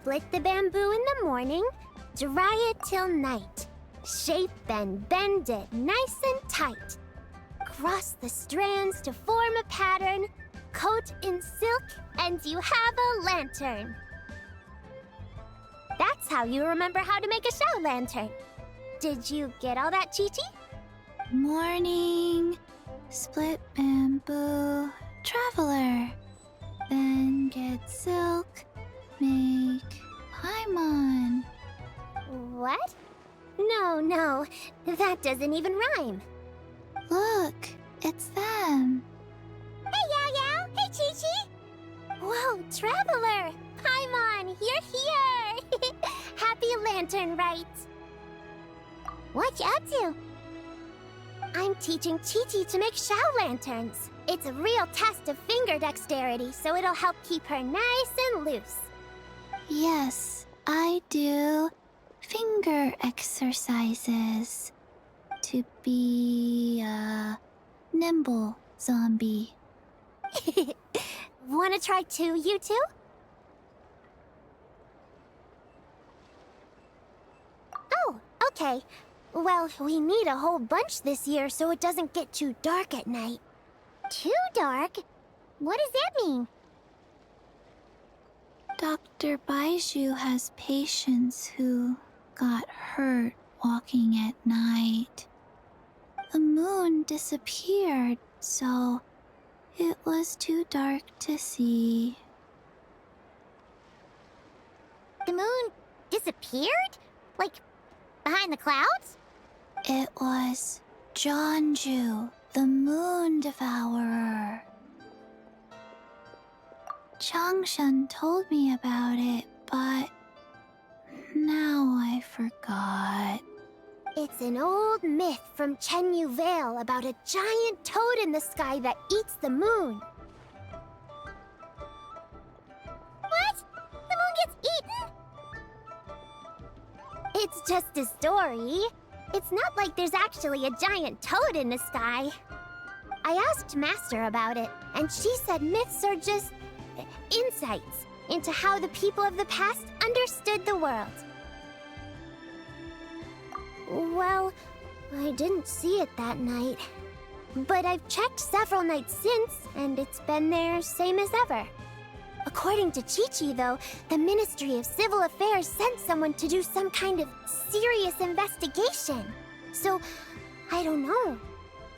Split the bamboo in the morning, dry it till night. Shape and bend it nice and tight. Cross the strands to form a pattern, coat in silk, and you have a lantern. That's how you remember how to make a show lantern. Did you get all that, Chi-Chi? Morning, split bamboo, traveler. Then get silk, make paimon. What? No, that doesn't even rhyme. Look, it's them. Hey, Yao! Hey, Chi-Chi! Whoa, Traveler! Paimon, you're here! Happy Lantern Rite! What you up to? I'm teaching Chi-Chi to make show lanterns. It's a real test of finger dexterity, so it'll help keep her nice and loose. Yes, I do finger exercises to be a nimble zombie. Wanna try too, you two? Oh, okay. Well, we need a whole bunch this year so it doesn't get too dark at night. Too dark? What does that mean? Dr. Baiju has patients who got hurt walking at night. The moon disappeared, so it was too dark to see. The moon disappeared? Like, behind the clouds? It was Jeonju, the moon devourer. Changshan told me about it, but now I forgot. It's an old myth from Chenyu Vale about a giant toad in the sky that eats the moon. What? The moon gets eaten? It's just a story. It's not like there's actually a giant toad in the sky. I asked Master about it, and she said myths are just insights into how the people of the past understood the world. Well, I didn't see it that night. But I've checked several nights since, and it's been there same as ever. According to Chi-Chi, though, the Ministry of Civil Affairs sent someone to do some kind of serious investigation. So, I don't know.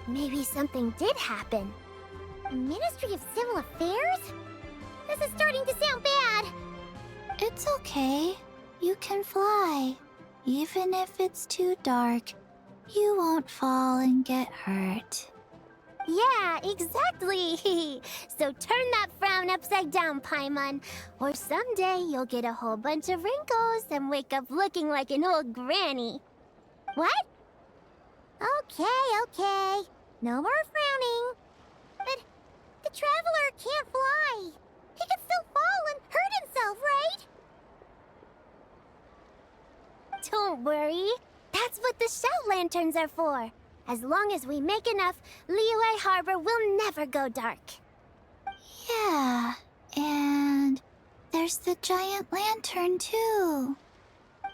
Maybe something did happen. Ministry of Civil Affairs? This is starting to sound bad. It's okay. You can fly. Even if it's too dark, you won't fall and get hurt. Yeah, exactly. So turn that frown upside down, Paimon. Or someday you'll get a whole bunch of wrinkles and wake up looking like an old granny. What? Okay. No more frowning. But the Traveler can't fly. He could still fall and hurt himself, right? Don't worry. That's what the shout lanterns are for. As long as we make enough, Liyue Harbor will never go dark. Yeah, and there's the giant lantern too.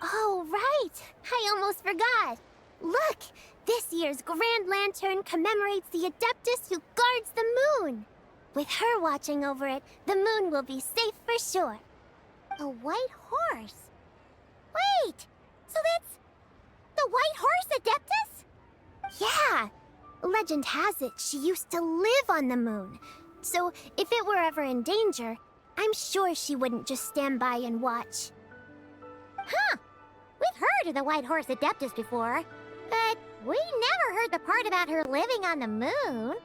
Oh, right! I almost forgot. Look! This year's Grand Lantern commemorates the Adeptus who guards the moon. With her watching over it, the moon will be safe for sure. A white horse? Wait! So that's the White Horse Adeptus? Yeah! Legend has it she used to live on the moon. So if it were ever in danger, I'm sure she wouldn't just stand by and watch. Huh! We've heard of the White Horse Adeptus before, but we never heard the part about her living on the moon.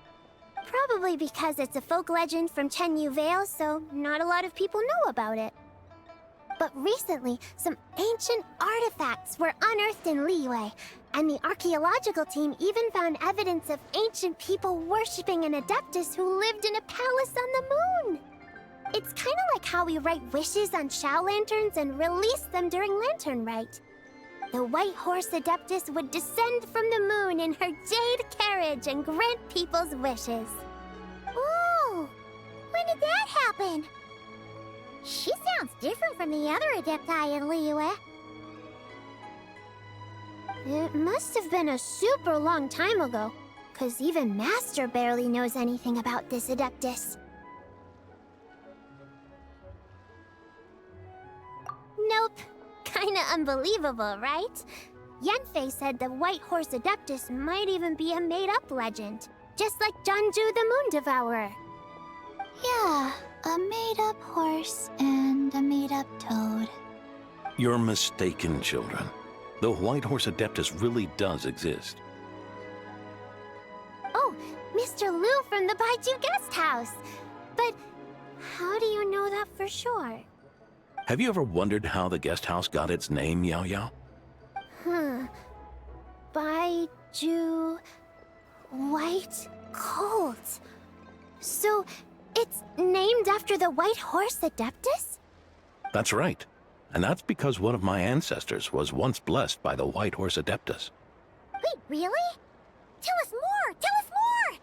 Probably because it's a folk legend from Chenyu Vale, so not a lot of people know about it. But recently, some ancient artifacts were unearthed in Liyue, and the archaeological team even found evidence of ancient people worshipping an Adeptus who lived in a palace on the moon. It's kind of like how we write wishes on show lanterns and release them during Lantern Rite. The White Horse Adeptus would descend from the moon in her jade carriage and grant people's wishes. Ooh! When did that happen? She sounds different from the other Adepti in Liyue. It must have been a super long time ago, 'cause even Master barely knows anything about this Adeptus. Nope. Kinda unbelievable, right? Yanfei said the White Horse Adeptus might even be a made-up legend, just like Janju the Moon Devourer. Yeah, a made-up horse and a made-up toad. You're mistaken, children. The White Horse Adeptus really does exist. Oh, Mr. Liu from the Baiju Guest House. But how do you know that for sure? Have you ever wondered how the guest house got its name, Yao Yao? Baiju... White Colt. So, it's named after the White Horse Adeptus? That's right. And that's because one of my ancestors was once blessed by the White Horse Adeptus. Wait, really? Tell us more! Tell us more!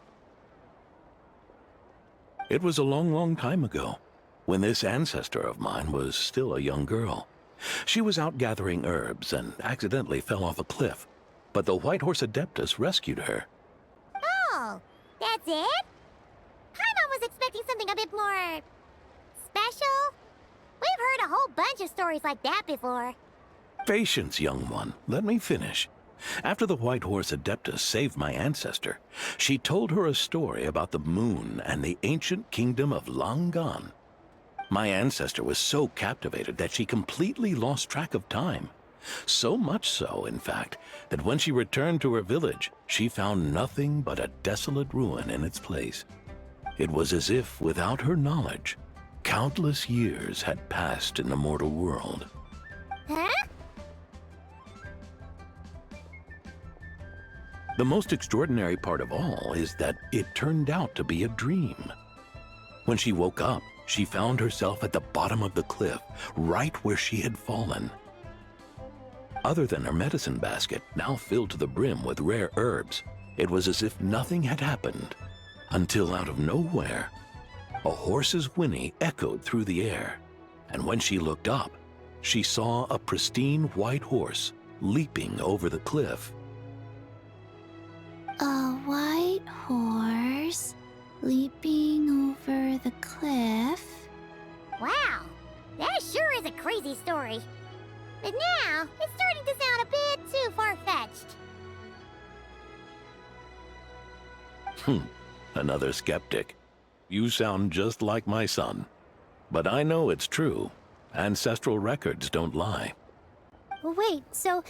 It was a long, long time ago, when this ancestor of mine was still a young girl. She was out gathering herbs and accidentally fell off a cliff, but the White Horse Adeptus rescued her. Oh, that's it? Paimon was expecting something a bit more... special? We've heard a whole bunch of stories like that before. Patience, young one. Let me finish. After the White Horse Adeptus saved my ancestor, she told her a story about the moon and the ancient kingdom of Langan. My ancestor was so captivated that she completely lost track of time. So much so, in fact, that when she returned to her village, she found nothing but a desolate ruin in its place. It was as if, without her knowledge, countless years had passed in the mortal world. Huh? The most extraordinary part of all is that it turned out to be a dream. When she woke up, she found herself at the bottom of the cliff, right where she had fallen. Other than her medicine basket, now filled to the brim with rare herbs, it was as if nothing had happened, until out of nowhere, a horse's whinny echoed through the air, and when she looked up, she saw a pristine white horse leaping over the cliff. A white horse leaping over the cliff? Wow, that sure is a crazy story. But now, it's starting to sound a bit too far-fetched. Another skeptic. You sound just like my son. But I know it's true. Ancestral records don't lie. Wait, so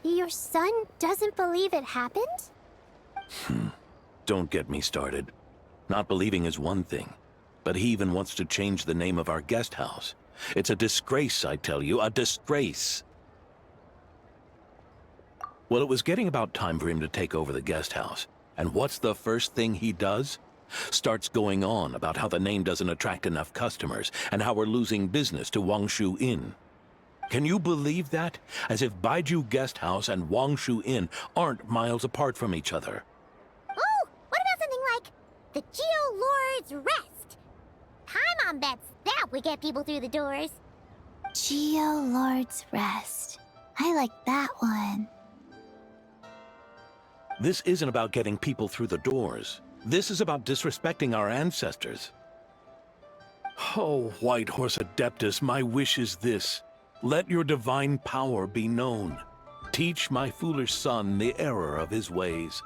your son doesn't believe it happened? Don't get me started. Not believing is one thing, but he even wants to change the name of our guest house. It's a disgrace, I tell you, a disgrace. Well, it was getting about time for him to take over the guest house. And what's the first thing he does? Starts going on about how the name doesn't attract enough customers and how we're losing business to Wangshu Inn. Can you believe that? As if Baiju Guest House and Wangshu Inn aren't miles apart from each other. Oh, what about something like the Geo Lord's Rest? Paimon bets that would get people through the doors. Geo Lord's Rest. I like that one. This isn't about getting people through the doors. This is about disrespecting our ancestors. Oh, White Horse Adeptus, my wish is this. Let your divine power be known. Teach my foolish son the error of his ways.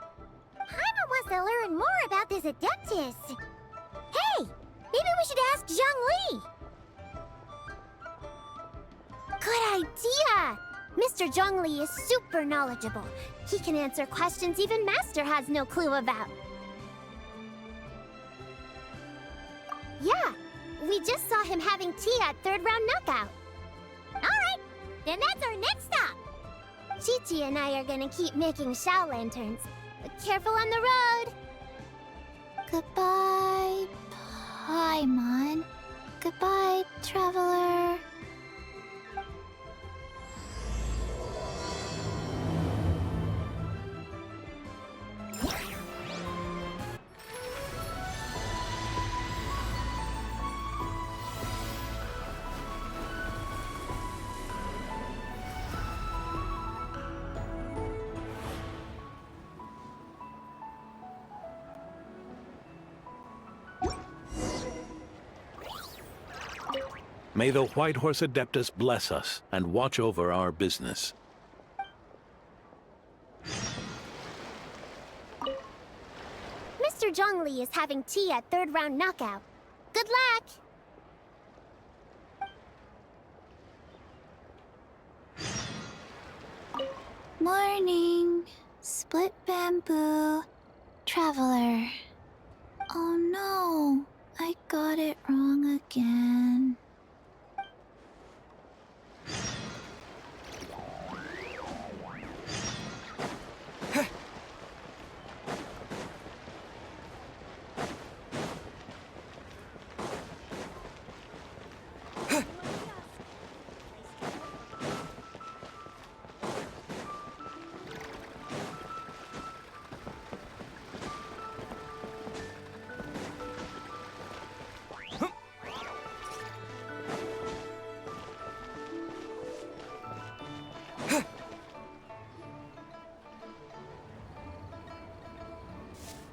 Paimon wants to learn more about this Adeptus. Hey, maybe we should ask Zhang Li. Good idea! Mr. Zhongli is super knowledgeable. He can answer questions even Master has no clue about. Yeah, we just saw him having tea at third round knockout. Alright, then that's our next stop. Chi-Chi and I are gonna keep making Shao lanterns. But careful on the road. Goodbye, Paimon. Goodbye, traveler. May the White Horse Adeptus bless us and watch over our business. Mr. Zhongli is having tea at third round knockout. Good luck! Morning. Split bamboo. Traveler. Oh no, I got it wrong again.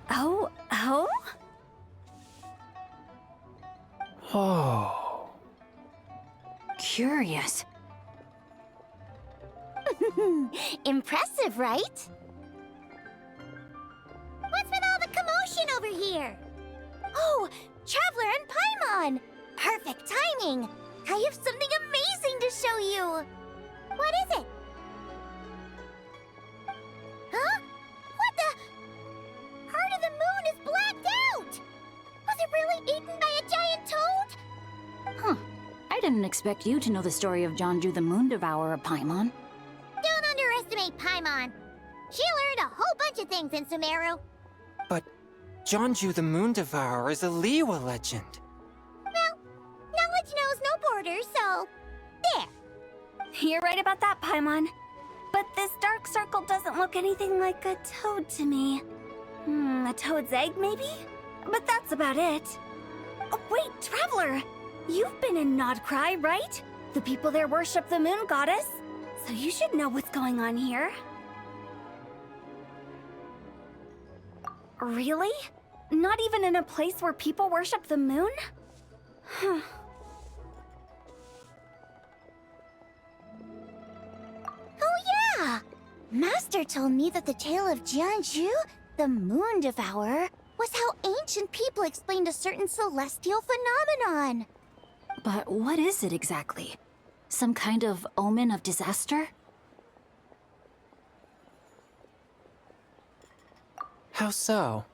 Oh? Oh. Curious. Impressive, right? What's with all the commotion over here? Oh, Traveler and Paimon! Perfect timing! I have something amazing to show you! What is it? Huh? What the? Part of the moon is blacked out! Was it really eaten by a giant toad? Huh. I didn't expect you to know the story of Jonju the Moon Devourer, Paimon. Don't underestimate Paimon. She learned a whole bunch of things in Sumeru. But Jonju the Moon Devourer is a Liyue legend. Well, knowledge knows no borders, so... there. You're right about that, Paimon. But this dark circle doesn't look anything like a toad to me. A toad's egg, maybe? But that's about it. Oh, wait, Traveler! You've been in Nodcry, right? The people there worship the moon goddess. So you should know what's going on here. Really? Not even in a place where people worship the moon? Huh. Oh yeah! Master told me that the tale of Jianzhu, the Moon Devourer, was how ancient people explained a certain celestial phenomenon. But what is it exactly? Some kind of omen of disaster? How so?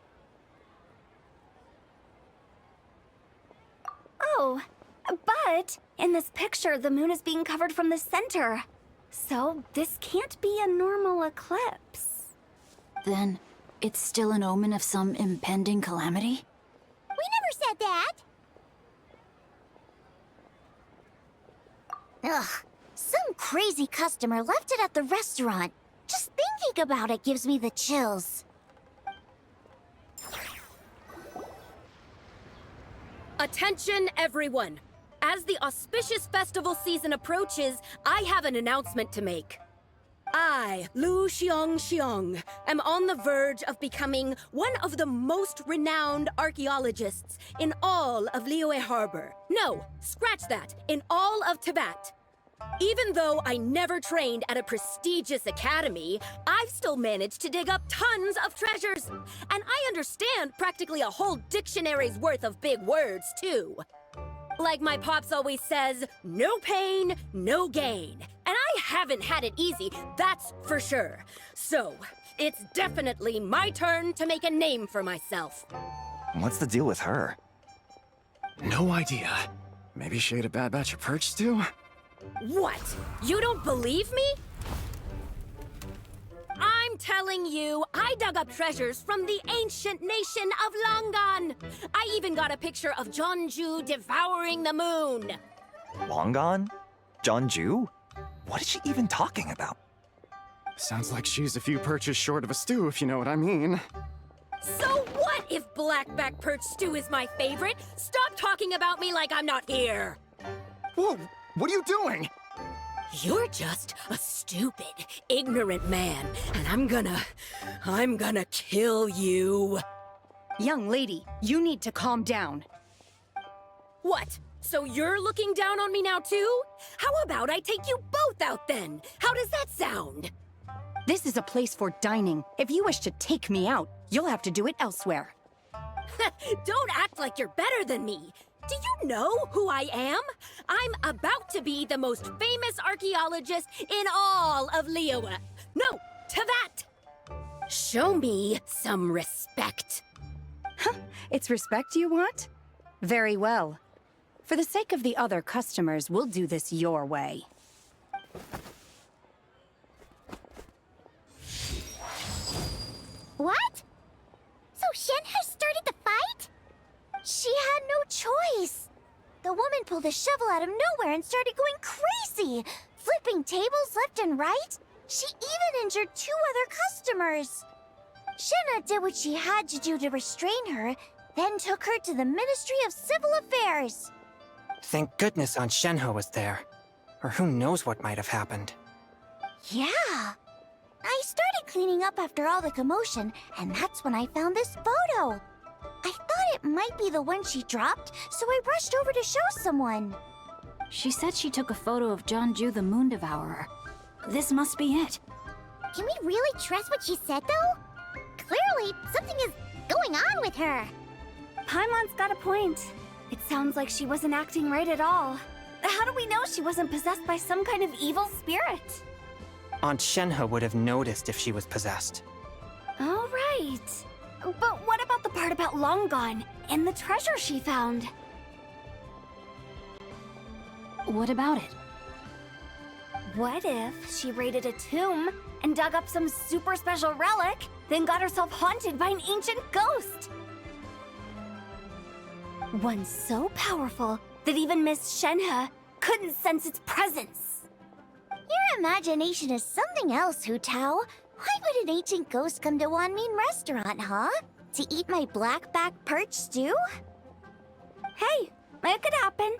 Oh, but in this picture, the moon is being covered from the center. So this can't be a normal eclipse. Then, it's still an omen of some impending calamity? We never said that! Ugh, some crazy customer left it at the restaurant. Just thinking about it gives me the chills. Attention, everyone! As the auspicious festival season approaches, I have an announcement to make. I, Lu Xiong, am on the verge of becoming one of the most renowned archaeologists in all of Liyue Harbor. No, scratch that, in all of Tibet. Even though I never trained at a prestigious academy, I've still managed to dig up tons of treasures. And I understand practically a whole dictionary's worth of big words, too. Like my pops always says, no pain, no gain. And I haven't had it easy, that's for sure. So, it's definitely my turn to make a name for myself. What's the deal with her? No idea. Maybe she ate a bad batch of perch stew? What? You don't believe me? I'm telling you, I dug up treasures from the ancient nation of Longan. I even got a picture of Jonju devouring the moon. Longan? Jonju? What is she even talking about? Sounds like she's a few perches short of a stew, if you know what I mean. So what if blackback perch stew is my favorite? Stop talking about me like I'm not here. Whoa, what are you doing? You're just a stupid, ignorant man, and I'm gonna kill you. Young lady, you need to calm down. What? So you're looking down on me now too? How about I take you both out then? How does that sound? This is a place for dining. If you wish to take me out, you'll have to do it elsewhere. Don't act like you're better than me. Do you know who I am? I'm about to be the most famous archaeologist in all of Liyue. No, Tevat! Show me some respect. It's respect you want? Very well. For the sake of the other customers, we'll do this your way. What? So Shen has started the fight? She had no choice. The woman pulled a shovel out of nowhere and started going crazy, flipping tables left and right. She even injured 2 other customers. Shenna did what she had to do to restrain her, then took her to the Ministry of Civil Affairs. Thank goodness Aunt Shenhe was there. Or who knows what might have happened. Yeah. I started cleaning up after all the commotion, and that's when I found this photo. I thought it might be the one she dropped, so I rushed over to show someone. She said she took a photo of Jeonju the Moon Devourer. This must be it. Can we really trust what she said, though? Clearly, something is going on with her. Paimon's got a point. It sounds like she wasn't acting right at all. How do we know she wasn't possessed by some kind of evil spirit? Aunt Shenhe would have noticed if she was possessed. All right. But what about the part about Long Gone and the treasure she found? What about it? What if she raided a tomb and dug up some super special relic, then got herself haunted by an ancient ghost? One so powerful that even Miss Shenhe couldn't sense its presence. Your imagination is something else, Hu Tao. Why would an ancient ghost come to Wanmin restaurant, huh? To eat my blackback perch stew? Hey, it could happen.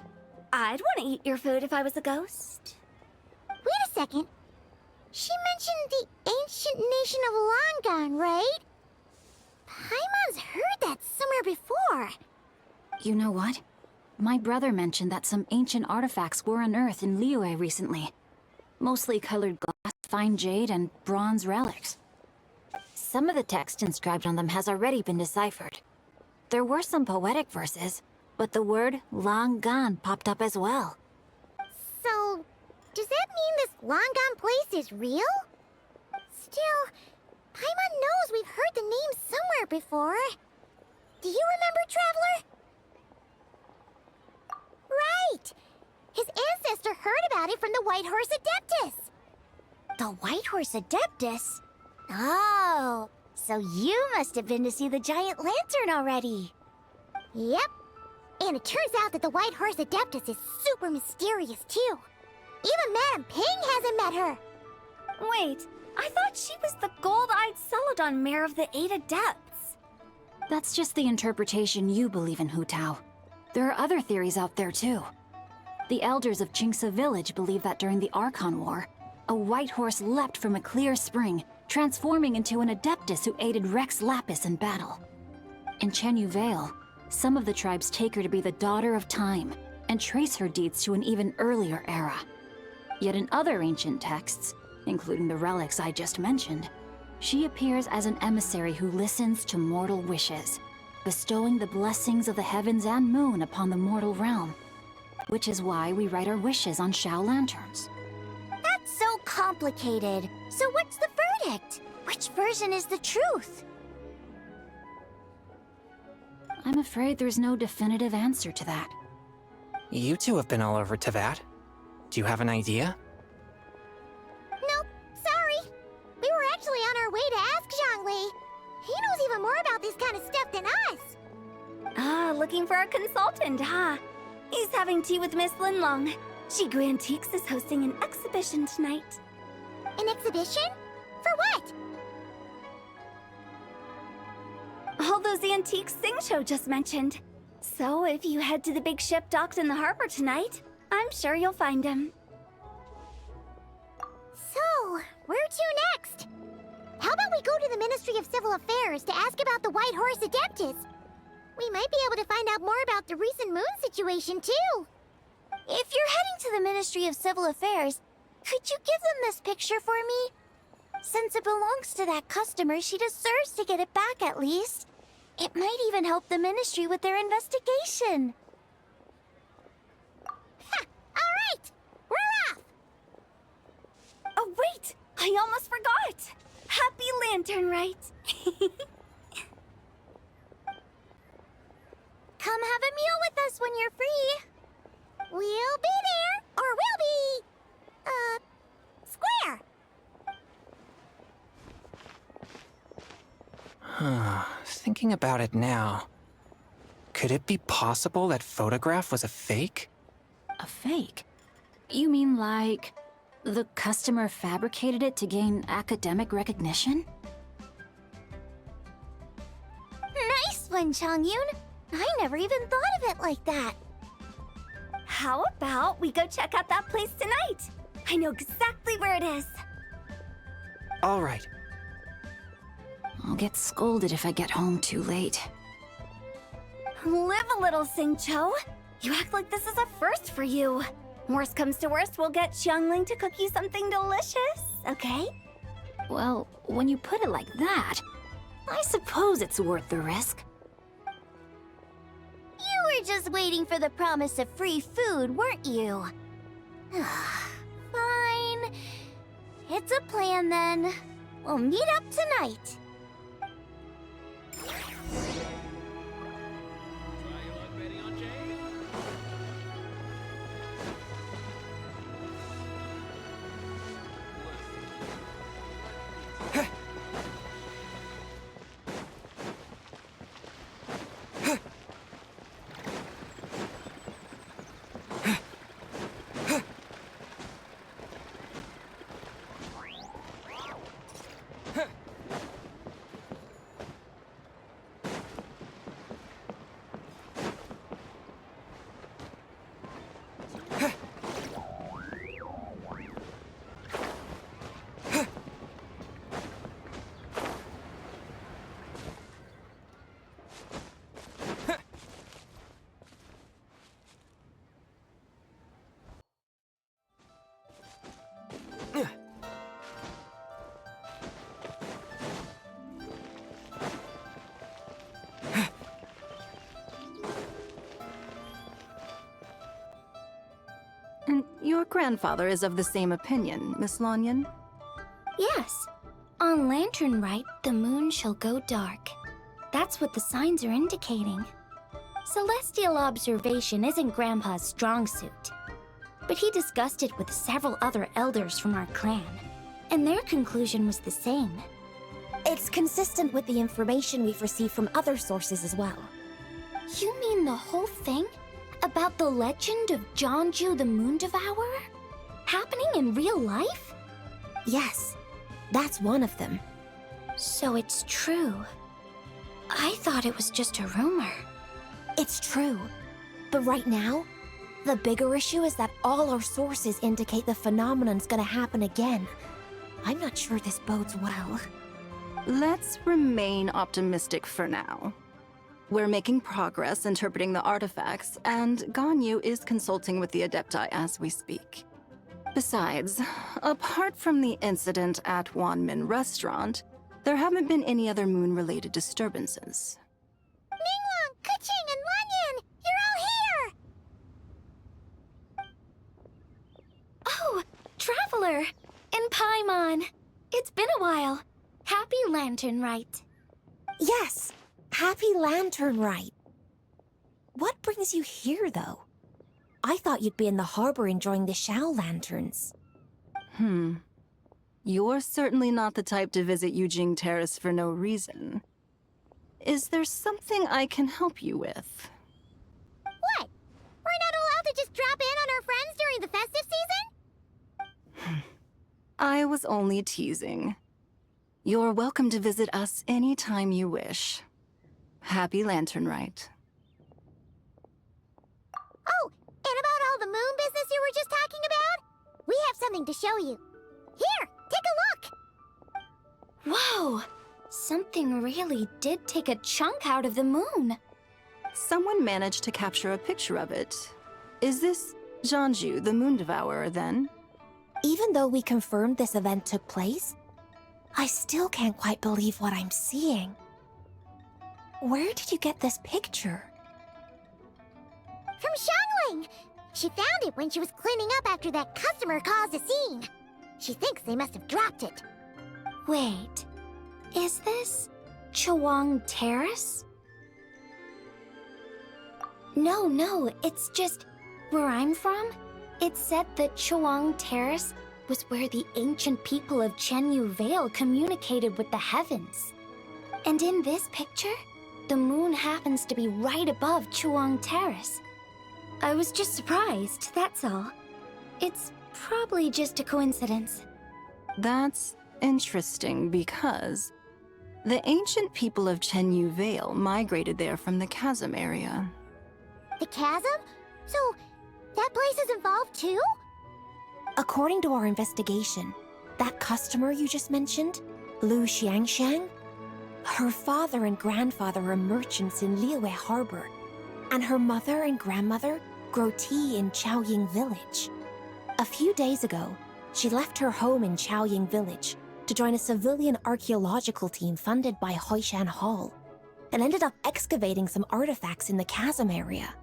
I'd want to eat your food if I was a ghost. Wait a second. She mentioned the ancient nation of Longon, right? Paimon's heard that somewhere before. You know what? My brother mentioned that some ancient artifacts were unearthed in Liyue recently. Mostly colored glass, fine jade, and bronze relics. Some of the text inscribed on them has already been deciphered. There were some poetic verses, but the word long gone popped up as well. So, does that mean this Longon place is real? Still, Paimon knows we've heard the name somewhere before. Do you remember, Traveler? Right! His ancestor heard about it from the White Horse Adeptus. The White Horse Adeptus? Oh, so you must have been to see the giant lantern already. Yep. And it turns out that the White Horse Adeptus is super mysterious, too. Even Madame Ping hasn't met her. Wait, I thought she was the gold-eyed Celadon Mare of the 8 Adepts. That's just the interpretation you believe in, Hu Tao. There are other theories out there, too. The elders of Qingce Village believe that during the Archon War, a white horse leapt from a clear spring, transforming into an Adeptus who aided Rex Lapis in battle. In Chenyu Vale, some of the tribes take her to be the Daughter of Time, and trace her deeds to an even earlier era. Yet in other ancient texts, including the relics I just mentioned, she appears as an emissary who listens to mortal wishes, bestowing the blessings of the heavens and moon upon the mortal realm. Which is why we write our wishes on Shao lanterns. That's so complicated. So what's the verdict? Which version is the truth? I'm afraid there's no definitive answer to that. You two have been all over Tevat. Do you have an idea? Nope, sorry. We were actually on our way to ask Zhongli. He knows even more about this kind of stuff than us. Ah, looking for a consultant, huh? He's having tea with Miss Linlong. Shigu Antiques is hosting an exhibition tonight. An exhibition? For what? All those antiques Sing just mentioned. So if you head to the big ship docked in the harbor tonight, I'm sure you'll find him. So, where to next? How about we go to the Ministry of Civil Affairs to ask about the White Horse Adeptus? We might be able to find out more about the recent moon situation, too. If you're heading to the Ministry of Civil Affairs, could you give them this picture for me? Since it belongs to that customer, she deserves to get it back at least. It might even help the Ministry with their investigation. Ha! All right! We're off! Oh, wait! I almost forgot! Happy Lanternlit! Come have a meal with us when you're free. We'll be there, or we'll be... square. Thinking about it now, could it be possible that photograph was a fake? A fake? You mean like the customer fabricated it to gain academic recognition? Nice one, Changyun. I never even thought of it like that. How about we go check out that place tonight? I know exactly where it is. All right. I'll get scolded if I get home too late. Live a little, Singcho. You act like this is a first for you. Worst comes to worst, we'll get Xiangling to cook you something delicious, okay? Well, when you put it like that, I suppose it's worth the risk. You were just waiting for the promise of free food, weren't you? Fine. It's a plan then. We'll meet up tonight. And your grandfather is of the same opinion, Miss Lanyan? Yes. On Lanternlit, the moon shall go dark. That's what the signs are indicating. Celestial observation isn't Grandpa's strong suit. But he discussed it with several other elders from our clan, and their conclusion was the same. It's consistent with the information we've received from other sources as well. You mean the whole thing? About the legend of Jonju the Moon Devourer? Happening in real life? Yes, that's one of them. So it's true. I thought it was just a rumor. It's true. But right now, the bigger issue is that all our sources indicate the phenomenon's gonna happen again. I'm not sure this bodes well. Let's remain optimistic for now. We're making progress interpreting the artifacts, and Ganyu is consulting with the Adepti as we speak. Besides, apart from the incident at Wanmin Restaurant, there haven't been any other moon-related disturbances. Ningguang, Keqing, and Lanyan! You're all here! Oh, Traveler! And Paimon! It's been a while. Happy Lanternlit. Yes, happy Lanternlit. What brings you here, though? I thought you'd be in the harbor enjoying the Shao lanterns. You're certainly not the type to visit Yujing Terrace for no reason. Is there something I can help you with? What? We're not allowed to just drop in on our friends during the festive season? I was only teasing. You're welcome to visit us anytime you wish. Happy Lanternlit. Oh, and about all the moon business you were just talking about? We have something to show you. Here, take a look! Whoa! Something really did take a chunk out of the moon. Someone managed to capture a picture of it. Is this Jeonju, the Moon Devourer, then? Even though we confirmed this event took place, I still can't quite believe what I'm seeing. Where did you get this picture? From Xiangling! She found it when she was cleaning up after that customer caused a scene. She thinks they must have dropped it. Wait, is this Chawang Terrace? No, it's just where I'm from. It said that Chawang Terrace was where the ancient people of Chenyu Vale communicated with the heavens. And in this picture, the moon happens to be right above Chawang Terrace. I was just surprised, that's all. It's probably just a coincidence. That's interesting because the ancient people of Chenyu Vale migrated there from the chasm area. The chasm? So, that place is involved too? According to our investigation, that customer you just mentioned, Lu Xiangxiang, her father and grandfather are merchants in Liyue Harbor, and her mother and grandmother grow tea in Chaoying Village. A few days ago, she left her home in Chaoying Village to join a civilian archaeological team funded by Hoishan Hall, and ended up excavating some artifacts in the chasm area.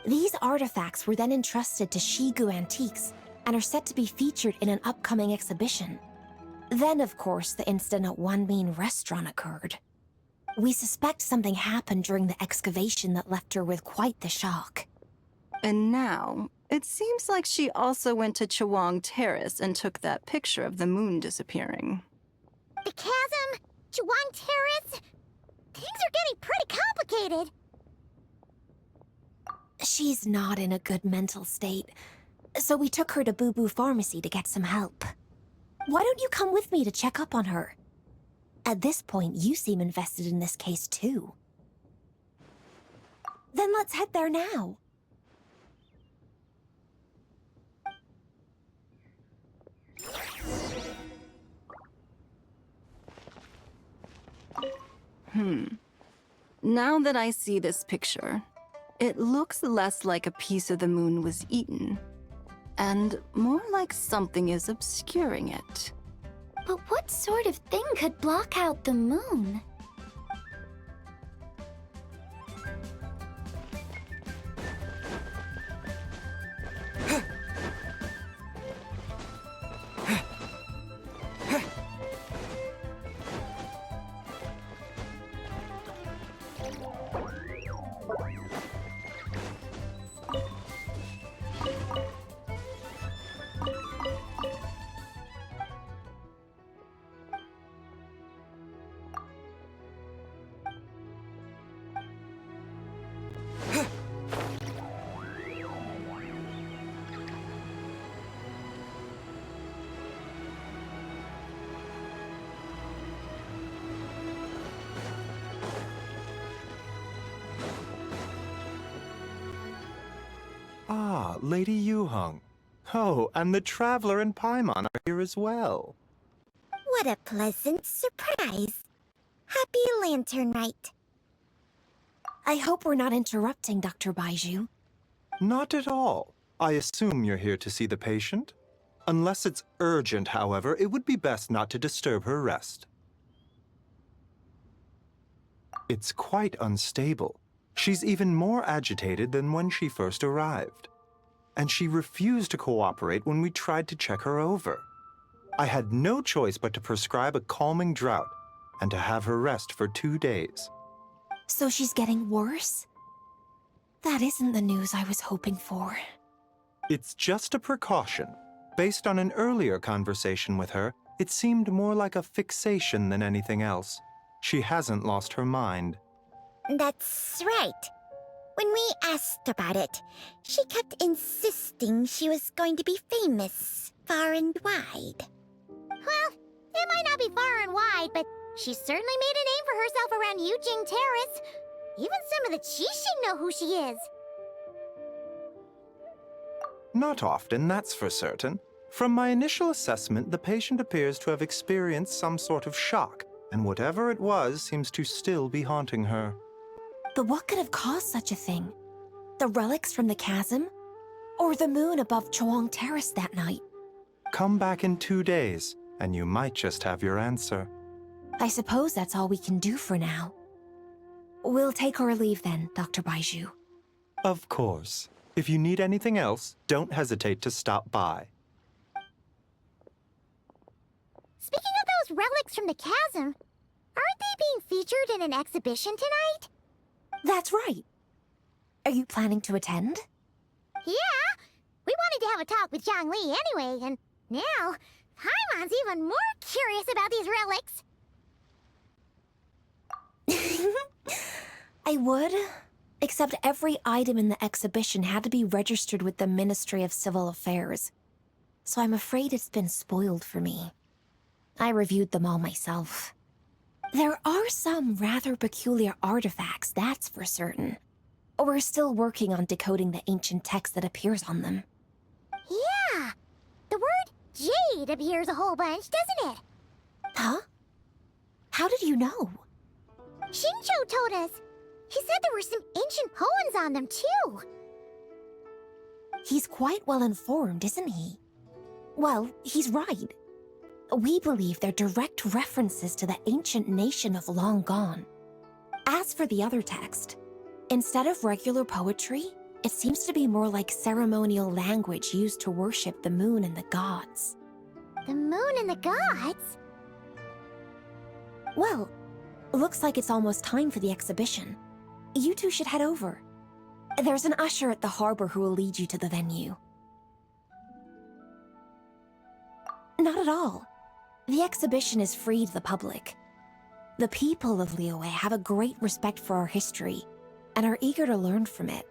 These artifacts were then entrusted to Shigu Antiques and are set to be featured in an upcoming exhibition. Then, of course, the incident at Wanmin Restaurant occurred. We suspect something happened during the excavation that left her with quite the shock. And now, it seems like she also went to Chawang Terrace and took that picture of the moon disappearing. The chasm? Chawang Terrace? Things are getting pretty complicated. She's not in a good mental state, so we took her to Boo Boo Pharmacy to get some help. Why don't you come with me to check up on her? At this point, you seem invested in this case too. Then let's head there now. Now that I see this picture, it looks less like a piece of the moon was eaten, and more like something is obscuring it. But what sort of thing could block out the moon? Ah, Lady Yuheng. Oh, and the Traveler and Paimon are here as well. What a pleasant surprise. Happy Lanternlit. I hope we're not interrupting, Dr. Baiju. Not at all. I assume you're here to see the patient? Unless it's urgent, however, it would be best not to disturb her rest. It's quite unstable. She's even more agitated than when she first arrived. And she refused to cooperate when we tried to check her over. I had no choice but to prescribe a calming draught and to have her rest for 2 days. So she's getting worse? That isn't the news I was hoping for. It's just a precaution. Based on an earlier conversation with her, it seemed more like a fixation than anything else. She hasn't lost her mind. That's right. When we asked about it, she kept insisting she was going to be famous far and wide. Well, it might not be far and wide, but she certainly made a name for herself around Yujing Terrace. Even some of the Qixing know who she is. Not often, that's for certain. From my initial assessment, the patient appears to have experienced some sort of shock, and whatever it was seems to still be haunting her. But what could have caused such a thing? The relics from the chasm? Or the moon above Choang Terrace that night? Come back in 2 days, and you might just have your answer. I suppose that's all we can do for now. We'll take our leave then, Dr. Baiju. Of course. If you need anything else, don't hesitate to stop by. Speaking of those relics from the chasm, aren't they being featured in an exhibition tonight? That's right. Are you planning to attend? Yeah! We wanted to have a talk with Zhang Li anyway, and now Paimon's even more curious about these relics. I would, except every item in the exhibition had to be registered with the Ministry of Civil Affairs. So I'm afraid it's been spoiled for me. I reviewed them all myself. There are some rather peculiar artifacts, that's for certain. We're still working on decoding the ancient text that appears on them. Yeah! The word jade appears a whole bunch, doesn't it? Huh? How did you know? Shincho told us. He said there were some ancient poems on them, too. He's quite well informed, isn't he? Well, he's right. We believe they're direct references to the ancient nation of long gone. As for the other text, instead of regular poetry, it seems to be more like ceremonial language used to worship the moon and the gods. The moon and the gods? Well, looks like it's almost time for the exhibition. You two should head over. There's an usher at the harbor who will lead you to the venue. Not at all. The exhibition is free to the public. The people of Liyue have a great respect for our history and are eager to learn from it.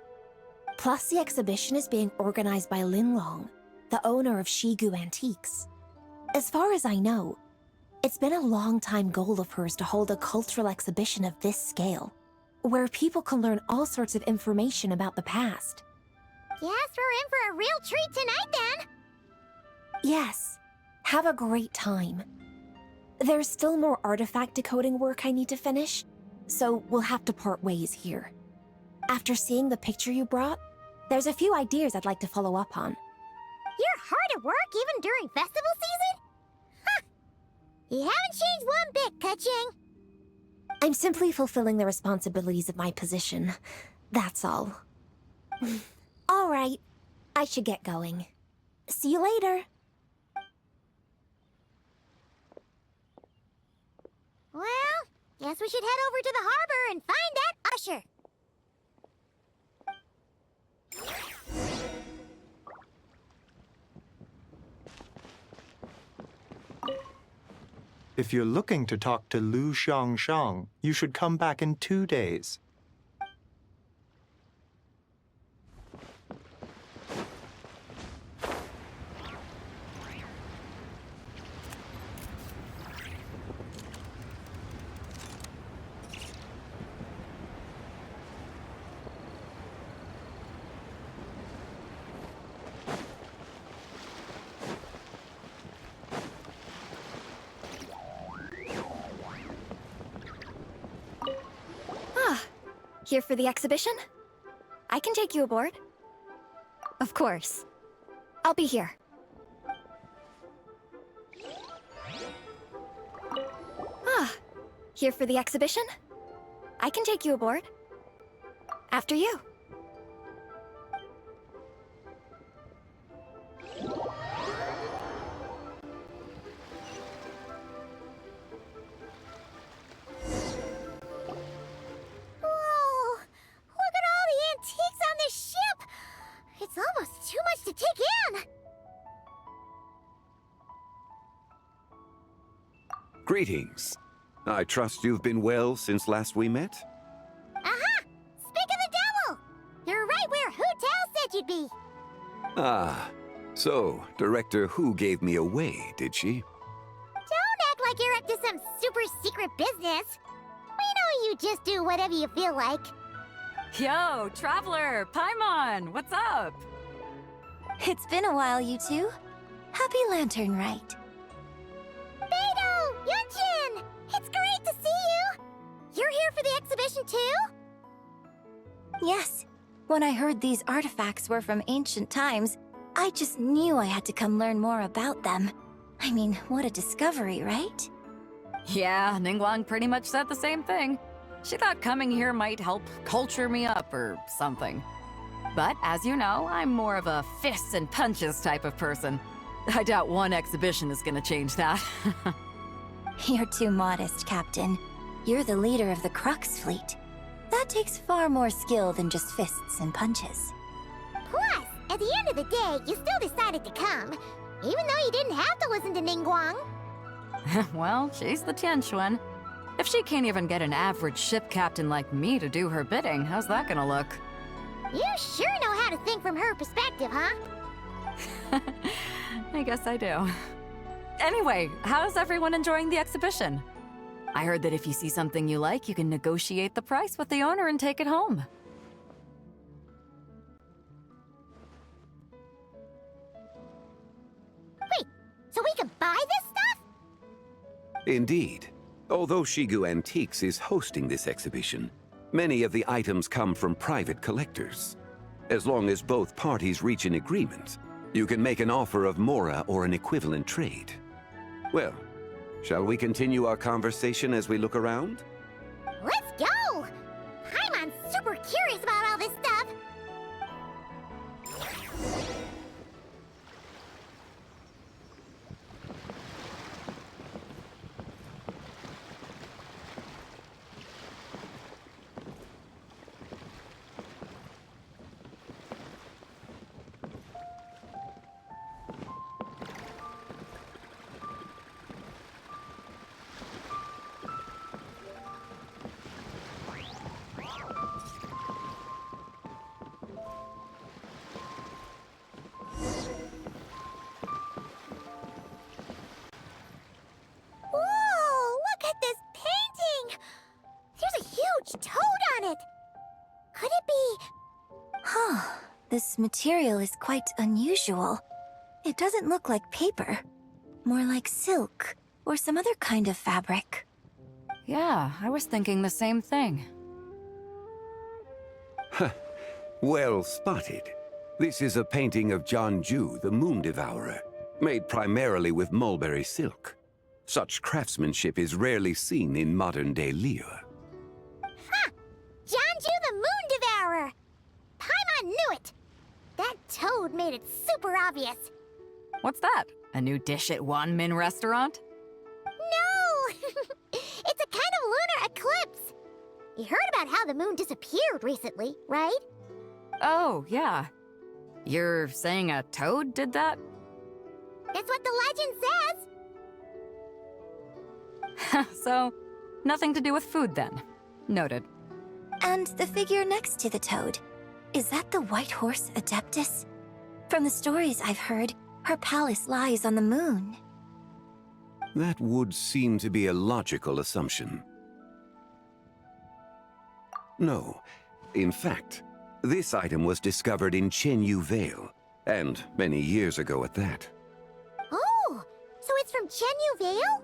Plus, the exhibition is being organized by Linlong, the owner of Shigu Antiques. As far as I know, it's been a long-time goal of hers to hold a cultural exhibition of this scale, where people can learn all sorts of information about the past. Guess we're in for a real treat tonight, then. Yes, have a great time. There's still more artifact decoding work I need to finish, so we'll have to part ways here. After seeing the picture you brought, there's a few ideas I'd like to follow up on. You're hard at work even during festival season? Ha! You haven't changed one bit, Keqing. I'm simply fulfilling the responsibilities of my position. That's all. All right, I should get going. See you later. Well, guess we should head over to the harbor and find that usher. If you're looking to talk to Lu Xiangshang, you should come back in 2 days. Here for the exhibition? I can take you aboard. Of course. I'll be here. Here for the exhibition? I can take you aboard. After you. It's almost too much to take in! Greetings. I trust you've been well since last we met? Aha! Speak of the devil! You're right where Hu Tao said you'd be! Ah, so Director Hu gave me away, did she? Don't act like you're up to some super secret business! We know you just do whatever you feel like. Yo, Traveler! Paimon! What's up? It's been a while, you two. Happy Lanternlit. Beidou! Yunjin! It's great to see you! You're here for the exhibition too? Yes. When I heard these artifacts were from ancient times, I just knew I had to come learn more about them. I mean, what a discovery, right? Yeah, Ningguang pretty much said the same thing. She thought coming here might help culture me up or something. But as you know, I'm more of a fists and punches type of person. I doubt one exhibition is gonna change that. You're too modest, Captain. You're the leader of the Crux fleet. That takes far more skill than just fists and punches. Plus, at the end of the day, you still decided to come, even though you didn't have to listen to Ningguang. Well, she's the Tianquan. If she can't even get an average ship captain like me to do her bidding, how's that gonna look? You sure know how to think from her perspective, huh? I guess I do. Anyway, how's everyone enjoying the exhibition? I heard that if you see something you like, you can negotiate the price with the owner and take it home. Wait, so we can buy this stuff? Indeed. Although Shigu Antiques is hosting this exhibition, many of the items come from private collectors. As long as both parties reach an agreement, you can make an offer of mora or an equivalent trade. Well, shall we continue our conversation as we look around? Let's go! Paimon's super curious about all this stuff. Whoa, look at this painting! There's a huge toad on it! Could it be... Huh. This material is quite unusual. It doesn't look like paper. More like silk, or some other kind of fabric. Yeah, I was thinking the same thing. Well spotted. This is a painting of Jianju, the Moon Devourer, made primarily with mulberry silk. Such craftsmanship is rarely seen in modern-day Liyue. Ha! Jianju the Moon Devourer! Paimon knew it! That toad made it super obvious. What's that? A new dish at Wanmin restaurant? No! It's a kind of lunar eclipse. You heard about how the moon disappeared recently, right? Oh, yeah. You're saying a toad did that? It's what the legend says. So, nothing to do with food then. Noted. And the figure next to the toad. Is that the White Horse Adeptus? From the stories I've heard, her palace lies on the moon. That would seem to be a logical assumption. No. In fact, this item was discovered in Chenyu Vale, and many years ago at that. Oh, so it's from Chenyu Vale?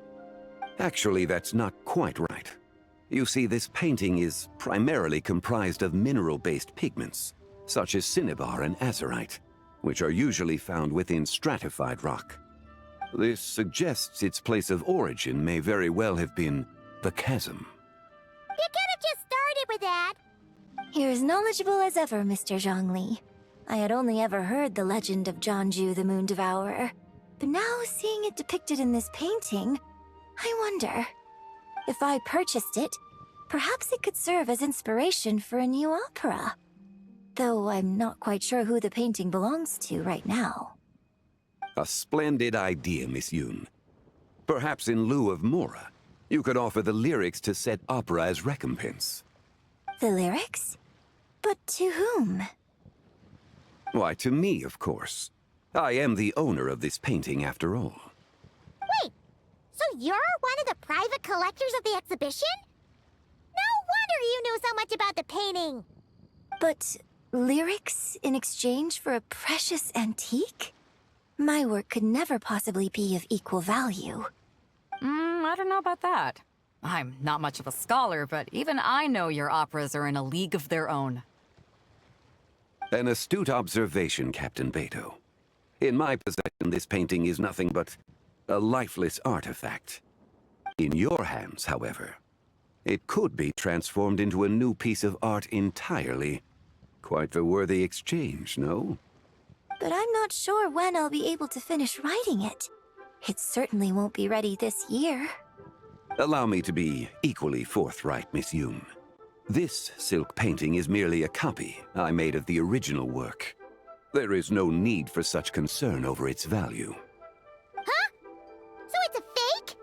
Actually, that's not quite right. You see, this painting is primarily comprised of mineral-based pigments, such as cinnabar and azurite, which are usually found within stratified rock. This suggests its place of origin may very well have been the chasm. You could have just started with that. You're as knowledgeable as ever, Mr. Zhongli. I had only ever heard the legend of Jianju the Moon Devourer, but now seeing it depicted in this painting, I wonder, if I purchased it, perhaps it could serve as inspiration for a new opera. Though I'm not quite sure who the painting belongs to right now. A splendid idea, Miss Yoon. Perhaps in lieu of mora, you could offer the lyrics to said opera as recompense. The lyrics? But to whom? Why, to me, of course. I am the owner of this painting, after all. Wait, so you're one of the private collectors of the exhibition? No wonder you knew so much about the painting. But lyrics in exchange for a precious antique? My work could never possibly be of equal value. I don't know about that. I'm not much of a scholar, but even I know your operas are in a league of their own. An astute observation, Captain Beto. In my possession, this painting is nothing but a lifeless artifact. In your hands, however, it could be transformed into a new piece of art entirely. Quite the worthy exchange, no? But I'm not sure when I'll be able to finish writing it. It certainly won't be ready this year. Allow me to be equally forthright, Miss Yoon. This silk painting is merely a copy I made of the original work. There is no need for such concern over its value. Huh? So it's a fake?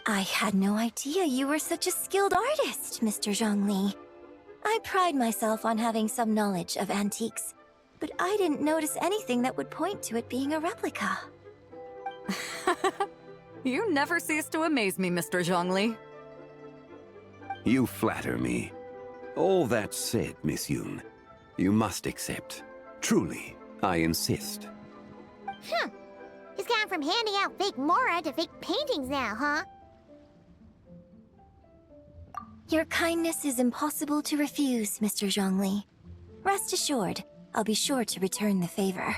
I had no idea you were such a skilled artist, Mr. Zhongli. I pride myself on having some knowledge of antiques, but I didn't notice anything that would point to it being a replica. You never cease to amaze me, Mr. Zhongli. You flatter me. All that said, Miss Yoon, you must accept. Truly, I insist. He's gone from handing out fake Mora to fake paintings now, huh? Your kindness is impossible to refuse, Mr. Zhongli. Rest assured, I'll be sure to return the favor.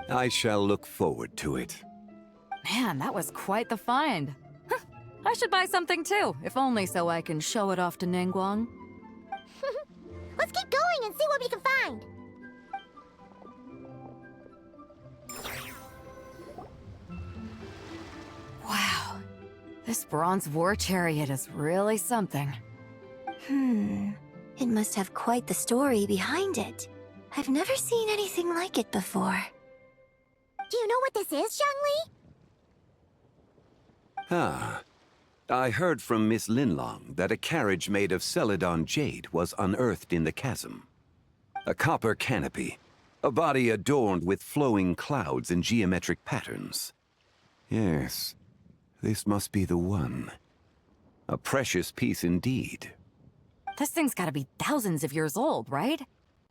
I shall look forward to it. Man, that was quite the find. I should buy something too, if only so I can show it off to Ningguang. Let's keep going and see what we can find. Wow, this bronze war chariot is really something. It must have quite the story behind it. I've never seen anything like it before. Do you know what this is, Zhongli? Ah. I heard from Miss Linlong that a carriage made of Celadon jade was unearthed in the chasm. A copper canopy, a body adorned with flowing clouds and geometric patterns. Yes, this must be the one. A precious piece indeed. This thing's gotta be thousands of years old, right?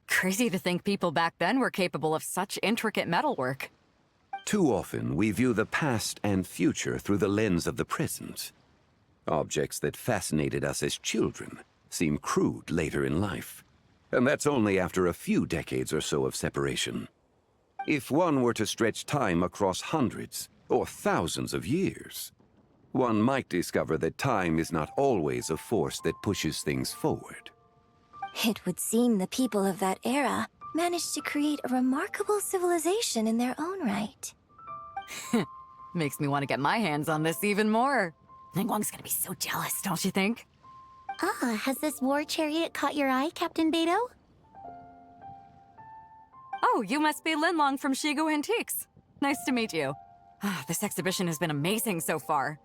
Crazy to think people back then were capable of such intricate metalwork. Too often, we view the past and future through the lens of the present. Objects that fascinated us as children seem crude later in life. And that's only after a few decades or so of separation. If one were to stretch time across hundreds or thousands of years, one might discover that time is not always a force that pushes things forward. It would seem the people of that era managed to create a remarkable civilization in their own right. Makes me want to get my hands on this even more. Ningguang's gonna be so jealous, don't you think? Has this war chariot caught your eye, Captain Beto? Oh, you must be Linlong from Shigu Antiques. Nice to meet you. This exhibition has been amazing so far.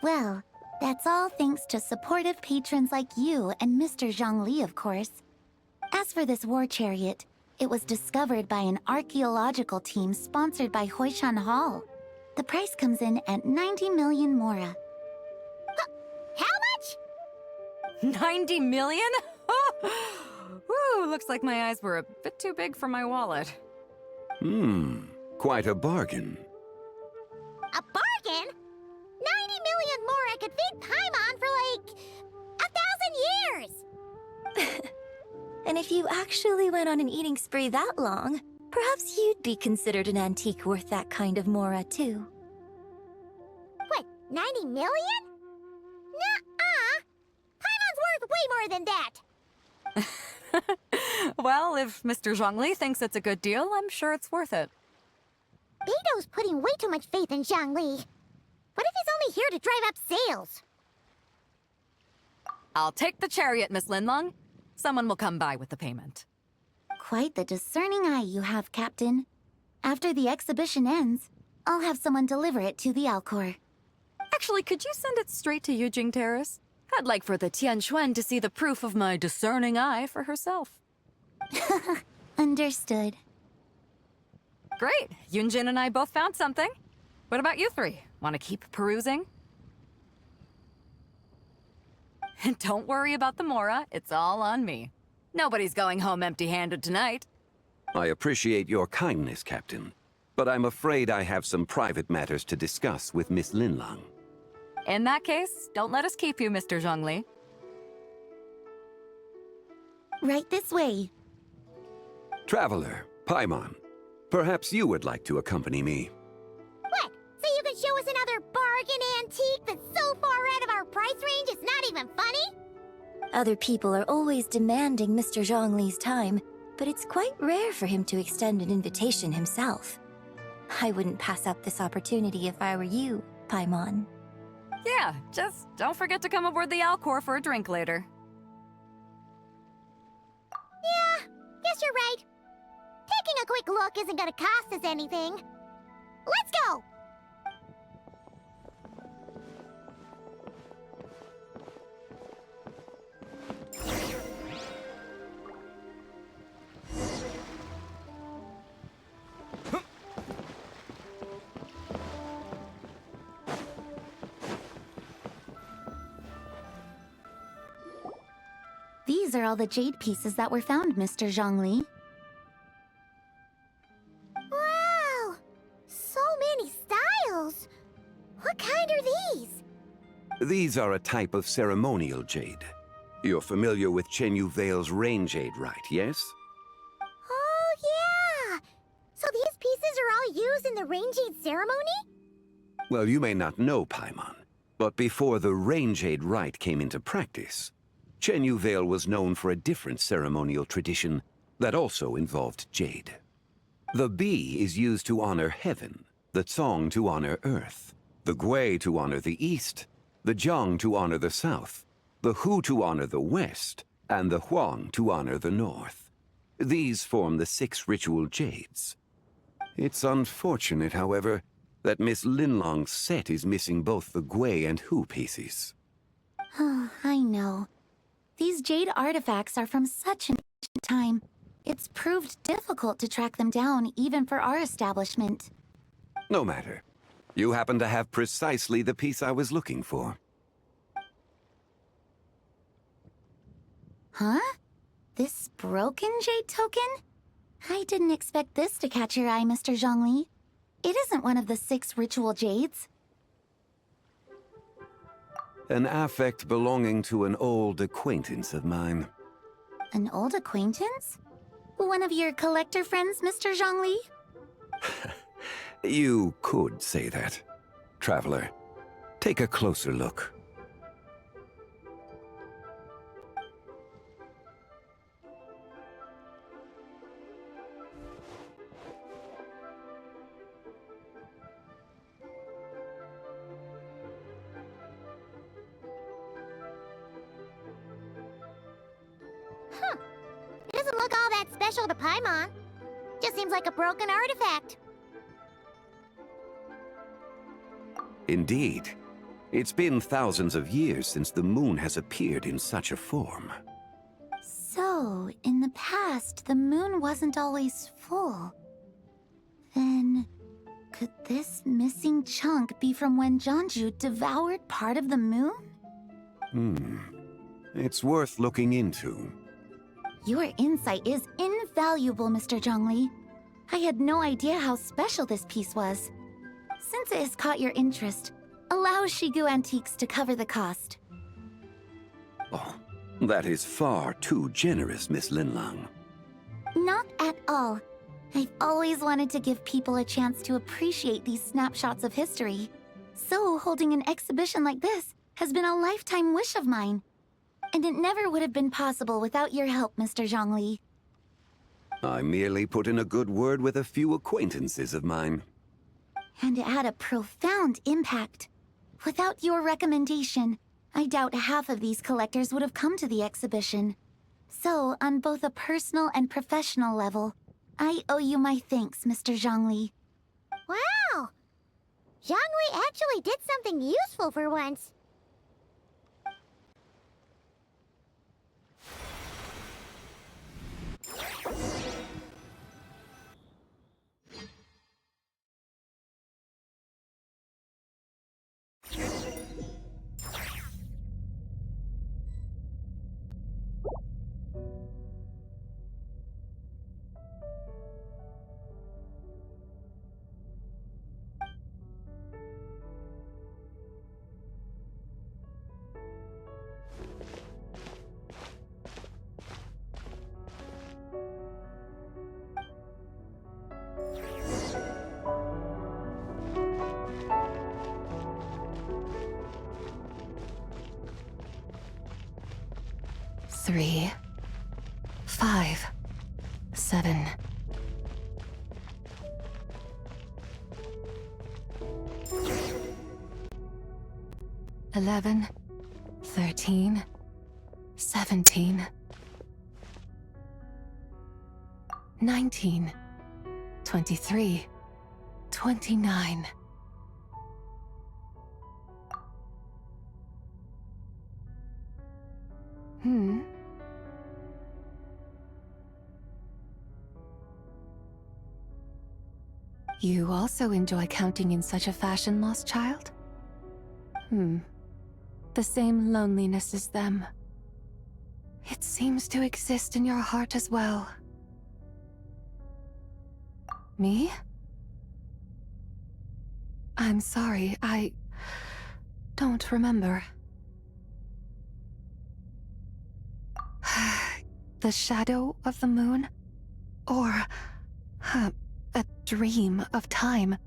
Well, that's all thanks to supportive patrons like you and Mr. Zhongli, of course. As for this war chariot, it was discovered by an archaeological team sponsored by Hoishan Hall. The price comes in at 90 million Mora. How much? 90 million? Woo, looks like my eyes were a bit too big for my wallet. Quite a bargain. A bargain? 90 million Mora could feed Paimon for like 1,000 years! And if you actually went on an eating spree that long, perhaps you'd be considered an antique worth that kind of Mora, too. What, 90 million? Nuh-uh! Paimon's worth way more than that! Well, if Mr. Zhongli thinks it's a good deal, I'm sure it's worth it. Beto's putting way too much faith in Zhongli. What if he's only here to drive up sales? I'll take the chariot, Miss Linlong. Someone will come by with the payment. Quite the discerning eye you have, Captain. After the exhibition ends, I'll have someone deliver it to the Alcor. Actually, could you send it straight to Yujing Terrace? I'd like for the Tianquan to see the proof of my discerning eye for herself. Understood. Great! Yunjin and I both found something. What about you three? Want to keep perusing? And don't worry about the Mora, it's all on me. Nobody's going home empty-handed tonight. I appreciate your kindness, Captain, but I'm afraid I have some private matters to discuss with Miss Linlong. In that case, don't let us keep you, Mr. Zhongli. Right this way. Traveler, Paimon, perhaps you would like to accompany me. What? So you can show us another bargain antique that's so far out of our price range it's not even funny? Other people are always demanding Mr. Zhongli's time, but it's quite rare for him to extend an invitation himself. I wouldn't pass up this opportunity if I were you, Paimon. Yeah, just don't forget to come aboard the Alcor for a drink later. Yeah, guess you're right. Taking a quick look isn't gonna cost us anything. Let's go! These are all the jade pieces that were found, Mr. Zhongli. Wow! So many styles! What kind are these? These are a type of ceremonial jade. You're familiar with Chenyu Vale's rain jade, right, yes? Oh, yeah! So these pieces are all used in the rain jade ceremony? Well, you may not know, Paimon, but before the rain jade rite came into practice, Chenyu Vale was known for a different ceremonial tradition that also involved jade. The bee is used to honor heaven, the Tsong to honor earth, the Gui to honor the east, the Jiang to honor the south, the Hu to honor the west, and the Huang to honor the north. These form the 6 ritual jades. It's unfortunate, however, that Miss Linlong's set is missing both the Gui and Hu pieces. Oh, I know. These jade artifacts are from such an ancient time. It's proved difficult to track them down, even for our establishment. No matter. You happen to have precisely the piece I was looking for. Huh? This broken jade token? I didn't expect this to catch your eye, Mr. Zhongli. It isn't one of the 6 ritual jades. An affect belonging to an old acquaintance of mine. An old acquaintance? One of your collector friends, Mr. Zhongli? You could say that. Traveler, take a closer look. It doesn't look all that special to Paimon. Just seems like a broken artifact. Indeed. It's been thousands of years since the moon has appeared in such a form. So, in the past, the moon wasn't always full. Then, could this missing chunk be from when Jianzhu devoured part of the moon? It's worth looking into. Your insight is invaluable, Mr. Zhongli. I had no idea how special this piece was. Since it has caught your interest, allow Shigu Antiques to cover the cost. Oh, that is far too generous, Miss Linlang. Not at all. I've always wanted to give people a chance to appreciate these snapshots of history. So holding an exhibition like this has been a lifetime wish of mine. And it never would have been possible without your help, Mr. Zhongli. I merely put in a good word with a few acquaintances of mine. And it had a profound impact. Without your recommendation, I doubt half of these collectors would have come to the exhibition. So, on both a personal and professional level, I owe you my thanks, Mr. Zhongli. Wow! Zhongli actually did something useful for once. 3, 5, 7. 11, 13, 17, 19, 23, 29. You also enjoy counting in such a fashion, lost child? The same loneliness as them. It seems to exist in your heart as well. Me? I'm sorry, I don't remember. The shadow of the moon? Or a dream of time?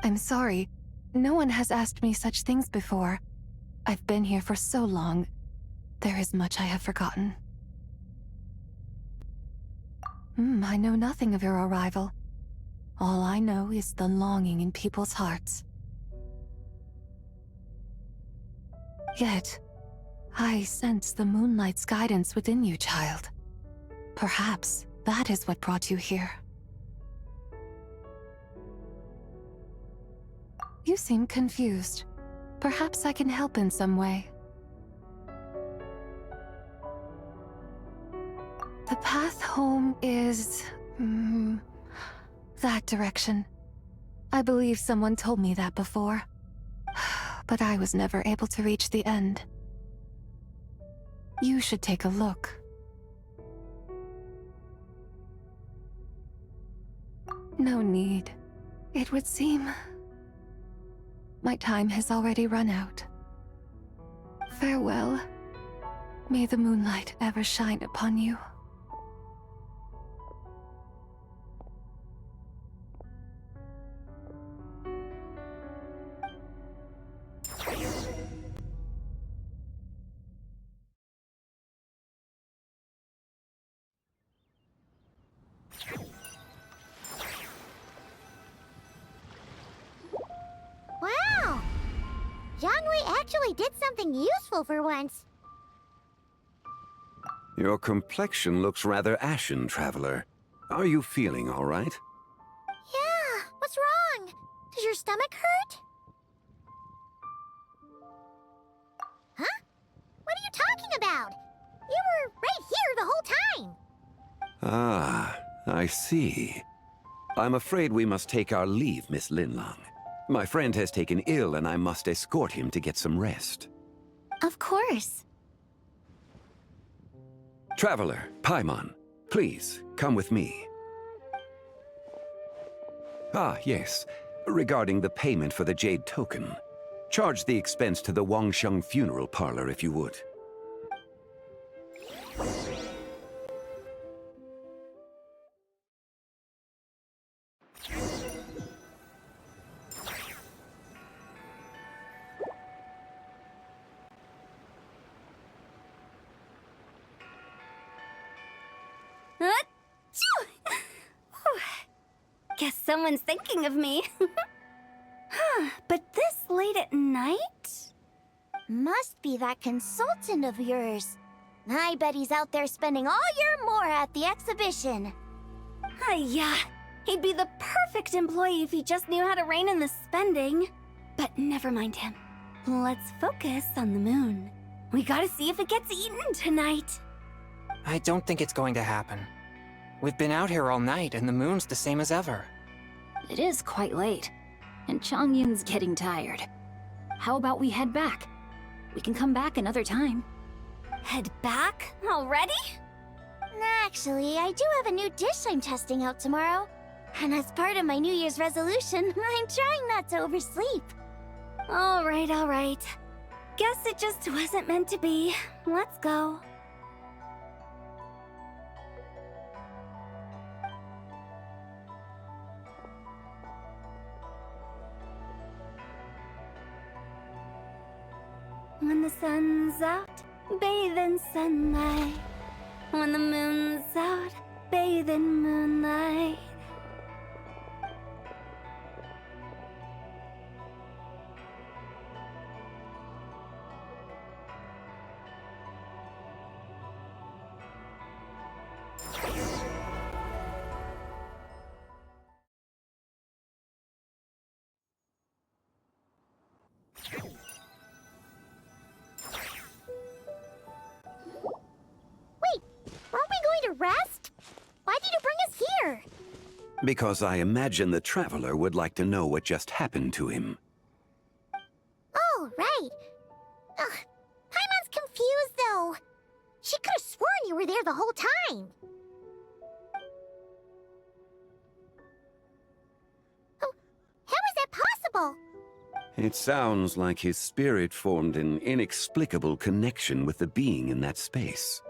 I'm sorry. No one has asked me such things before. I've been here for so long. There is much I have forgotten. I know nothing of your arrival. All I know is the longing in people's hearts. Yet, I sense the moonlight's guidance within you, child. Perhaps that is what brought you here. You seem confused. Perhaps I can help in some way. The path home is... that direction. I believe someone told me that before. But I was never able to reach the end. You should take a look. No need. It would seem... my time has already run out. Farewell. May the moonlight ever shine upon you. Wow! Jiangwei actually did something useful for once. Your complexion looks rather ashen, Traveler. Are you feeling all right? Yeah, what's wrong? Does your stomach hurt? Huh? What are you talking about? You were right here the whole time. Ah, I see. I'm afraid we must take our leave, Miss Linlang. My friend has taken ill and I must escort him to get some rest. Of course. Traveler, Paimon, please, come with me. Ah, yes. Regarding the payment for the Jade Token. Charge the expense to the Wangsheng Funeral Parlor if you would. Guess someone's thinking of me. But this late at night? Must be that consultant of yours. I bet he's out there spending all year more at the exhibition. Yeah, he'd be the perfect employee if he just knew how to rein in the spending. But never mind him. Let's focus on the moon. We gotta see if it gets eaten tonight. I don't think it's going to happen. We've been out here all night, and the moon's the same as ever. It is quite late, and Chongyun's getting tired. How about we head back? We can come back another time. Head back? Already? Actually, I do have a new dish I'm testing out tomorrow. And as part of my New Year's resolution, I'm trying not to oversleep. All right. Guess it just wasn't meant to be. Let's go. When the sun's out, bathe in sunlight. When the moon's out, bathe in moonlight. Wait, aren't we going to rest? Why did you bring us here? Because I imagine the traveler would like to know what just happened to him. Oh, right. Ugh, Paimon's confused, though. She could have sworn you were there the whole time. Oh, how is that possible? It sounds like his spirit formed an inexplicable connection with the being in that space.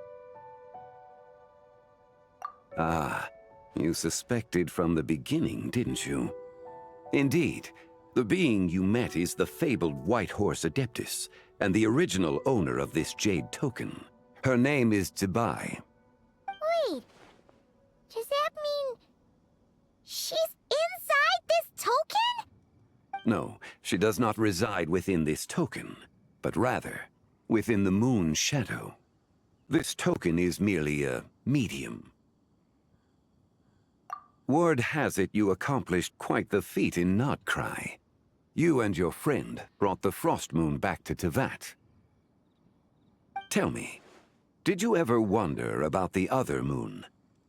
Ah, you suspected from the beginning, didn't you? Indeed, the being you met is the fabled White Horse Adeptus, and the original owner of this jade token. Her name is Zibai. Wait, does that mean she's inside this token? No, she does not reside within this token, but rather within the moon's shadow. This token is merely a medium. Word has it you accomplished quite the feat in Nodcry. You and your friend brought the Frost Moon back to Tevat. Tell me, did you ever wonder about the other moon?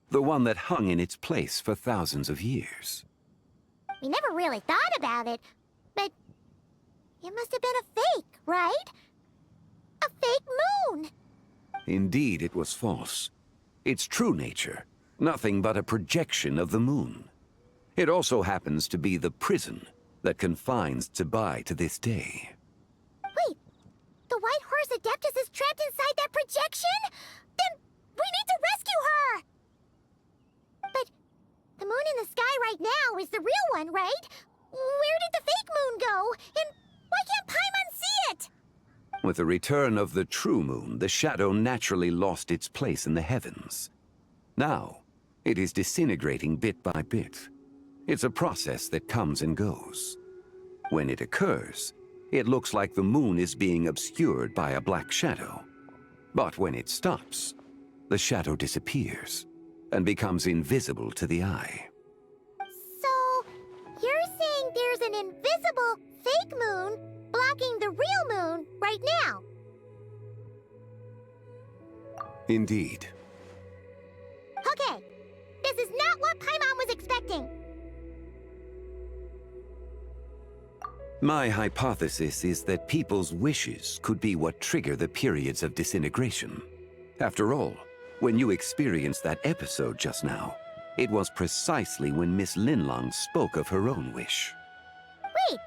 The one that hung in its place for thousands of years? We never really thought about it, but it must have been a fake, right? A fake moon! Indeed, it was false. Its true nature, nothing but a projection of the moon. It also happens to be the prison that confines Zibai to this day. Wait, the White Horse Adeptus is trapped inside that projection? Then we need to rescue her! But the moon in the sky right now is the real one, right? Where did the fake moon go? And why can't Paimon see it? With the return of the true moon, the shadow naturally lost its place in the heavens. Now, it is disintegrating bit by bit. It's a process that comes and goes. When it occurs, it looks like the moon is being obscured by a black shadow. But when it stops, the shadow disappears and becomes invisible to the eye. So, you're saying there's an invisible fake moon blocking the real moon right now? Indeed. Okay, this is not what Paimon was expecting. My hypothesis is that people's wishes could be what trigger the periods of disintegration. After all, when you experienced that episode just now, it was precisely when Miss Linlong spoke of her own wish. Wait,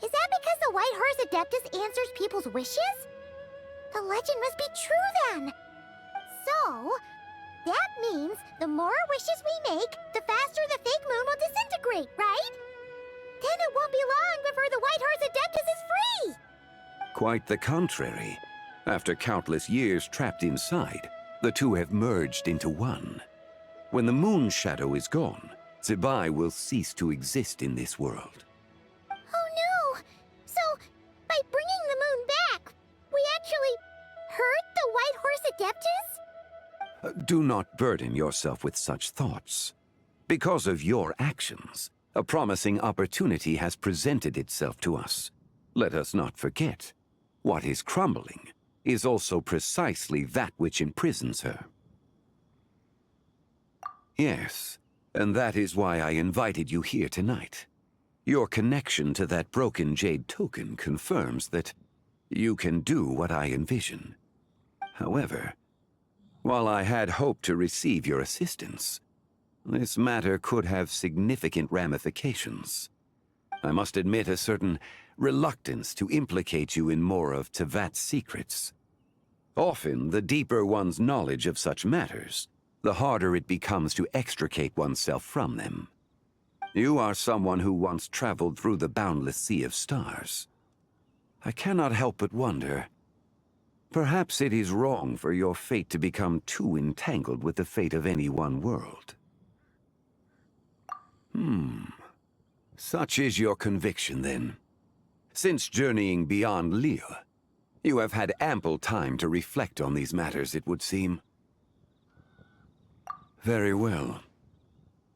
is that because the White Horse Adeptus answers people's wishes? The legend must be true then. So, that means the more wishes we make, the faster the fake moon will disintegrate, right? Then it won't be long before the White Horse Adeptus is free! Quite the contrary. After countless years trapped inside, the two have merged into one. When the moon shadow is gone, Zibai will cease to exist in this world. Oh no! So, by bringing the moon back, we actually hurt the White Horse Adeptus? Do not burden yourself with such thoughts. Because of your actions, a promising opportunity has presented itself to us. Let us not forget, what is crumbling is also precisely that which imprisons her. Yes, and that is why I invited you here tonight. Your connection to that broken jade token confirms that you can do what I envision. However, while I had hoped to receive your assistance, this matter could have significant ramifications. I must admit a certain reluctance to implicate you in more of Tevat's secrets. Often, the deeper one's knowledge of such matters, the harder it becomes to extricate oneself from them. You are someone who once traveled through the boundless sea of stars. I cannot help but wonder Perhaps it is wrong for your fate to become too entangled with the fate of any one world. Such is your conviction, then. Since journeying beyond Liyue, you have had ample time to reflect on these matters, it would seem. Very well.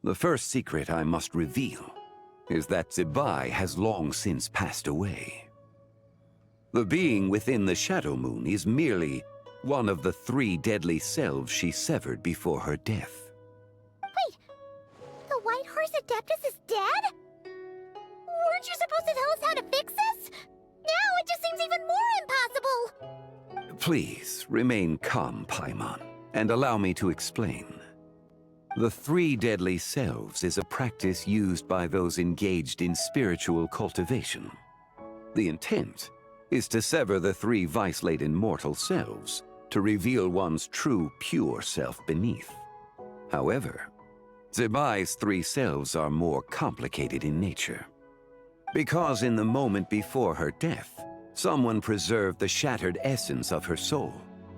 The first secret I must reveal is that Zibai has long since passed away. The being within the Shadow Moon is merely one of the 3 deadly selves she severed before her death. Wait, the White Horse Adeptus is dead? Weren't you supposed to tell us how to fix this? Now it just seems even more impossible! Please, remain calm, Paimon, and allow me to explain. The 3 deadly selves is a practice used by those engaged in spiritual cultivation. The intent is to sever the 3 vice-laden mortal selves to reveal one's true, pure self beneath. However, Zibai's 3 selves are more complicated in nature. Because in the moment before her death, someone preserved the shattered essence of her soul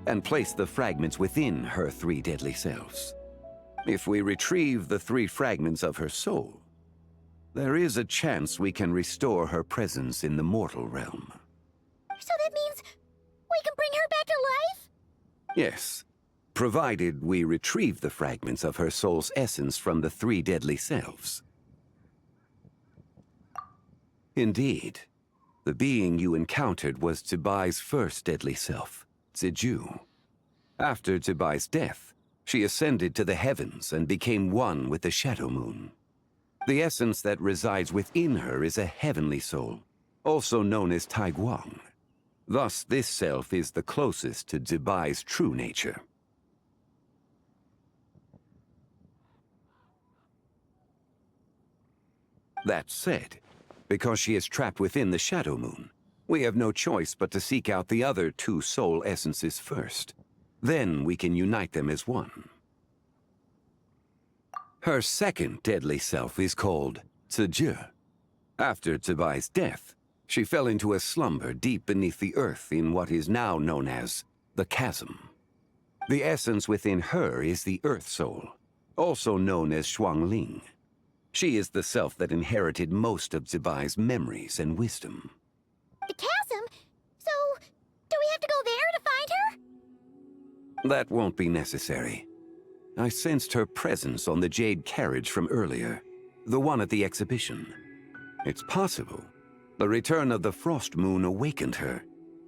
and placed the fragments within her 3 deadly selves. If we retrieve the 3 fragments of her soul, there is a chance we can restore her presence in the mortal realm. So that means we can bring her back to life? Yes, provided we retrieve the fragments of her soul's essence from the 3 deadly selves. Indeed, the being you encountered was Zibai's first deadly self, Ziju. After Zibai's death, she ascended to the heavens and became one with the Shadow Moon. The essence that resides within her is a heavenly soul, also known as Taiguang. Thus, this self is the closest to Zibai's true nature. That said, because she is trapped within the Shadow Moon, we have no choice but to seek out the other 2 soul essences first. Then we can unite them as one. Her second deadly self is called Ziju. After Zibai's death, she fell into a slumber deep beneath the earth in what is now known as the Chasm. The essence within her is the Earth Soul, also known as Shuangling. She is the self that inherited most of Zibai's memories and wisdom. The chasm? So, do we have to go there to find her? That won't be necessary. I sensed her presence on the jade carriage from earlier, the one at the exhibition. It's possible the return of the Frost Moon awakened her,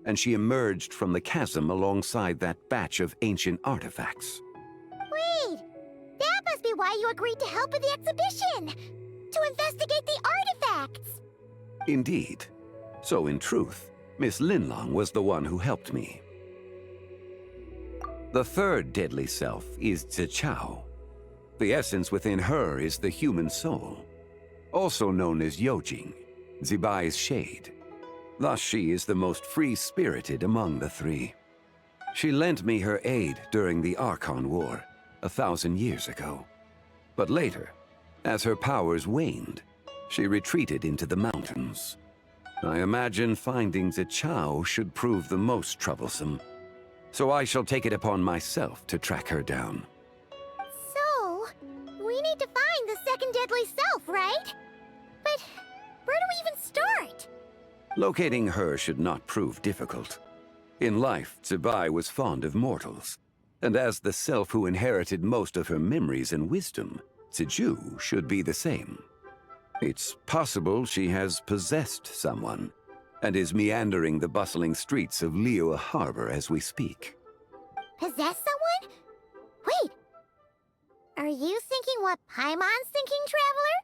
and she emerged from the chasm alongside that batch of ancient artifacts. Wait! That must be why you agreed to help with the exhibition! To investigate the artifacts! Indeed. So in truth, Miss Linlong was the one who helped me. The third deadly self is Zichao. The essence within her is the human soul, also known as Yojing, Zibai's shade. Thus she is the most free-spirited among the 3. She lent me her aid during the Archon War 1,000 years ago. But later, as her powers waned, she retreated into the mountains. I imagine finding Zichao should prove the most troublesome, so I shall take it upon myself to track her down. So, we need to find the second deadly self, right? But where do we even start? Locating her should not prove difficult. In life, Zibai was fond of mortals, and as the self who inherited most of her memories and wisdom, Ziju should be the same. It's possible she has possessed someone, and is meandering the bustling streets of Liyue Harbor as we speak. Possess someone? Wait! Are you thinking what Paimon's thinking, Traveler?